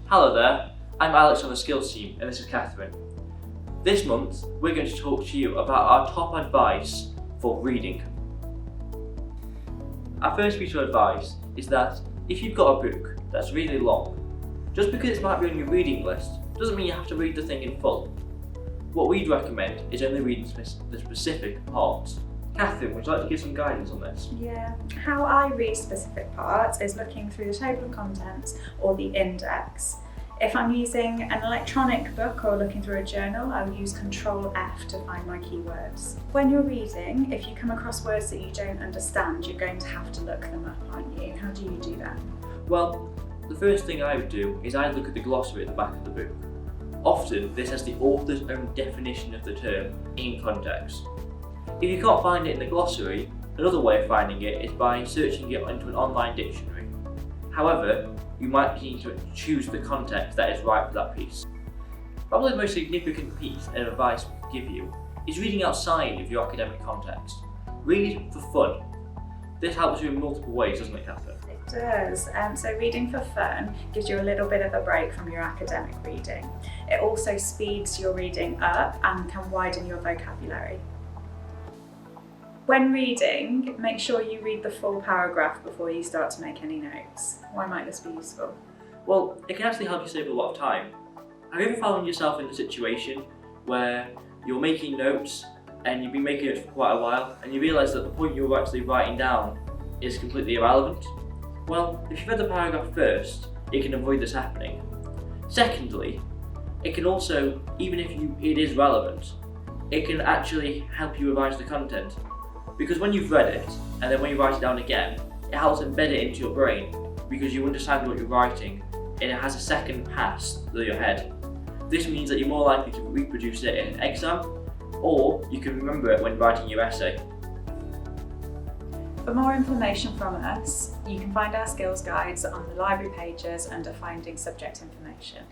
Hello there, I'm Alex on the skills team and this is Catherine. This month we're going to talk to you about our top advice for reading. Our first piece of advice is that if you've got a book that's really long, just because it might be on your reading list doesn't mean you have to read the thing in full. What we'd recommend is only reading the specific parts. Catherine, would you like to give some guidance on this? Yeah, how I read specific parts is looking through the table of contents or the index. If I'm using an electronic book or looking through a journal, I'll use ctrl+f to find my keywords. When you're reading, if you come across words that you don't understand, you're going to have to look them up, aren't you? How do you do that? Well, the first thing I would do is I'd look at the glossary at the back of the book. Often this has the author's own definition of the term in context. If you can't find it in the glossary, another way of finding it is by searching it into an online dictionary. However, you might need to choose the context that is right for that piece. Probably the most significant piece of advice we can give you is reading outside of your academic context. Read for fun. This helps you in multiple ways, doesn't it, Catherine? It does. So reading for fun gives you a little bit of a break from your academic reading. It also speeds your reading up and can widen your vocabulary. When reading, make sure you read the full paragraph before you start to make any notes. Why might this be useful? Well, it can actually help you save a lot of time. Have you ever found yourself in a situation where you're making notes and you've been making notes for quite a while and you realise that the point you're actually writing down is completely irrelevant? Well, if you've read the paragraph first, it can avoid this happening. Secondly, it can also, even if it is relevant, it can actually help you revise the content. Because when you've read it, and then when you write it down again, it helps embed it into your brain because you understand what you're writing and it has a second pass through your head. This means that you're more likely to reproduce it in an exam, or you can remember it when writing your essay. For more information from us, you can find our skills guides on the library pages under Finding Subject Information.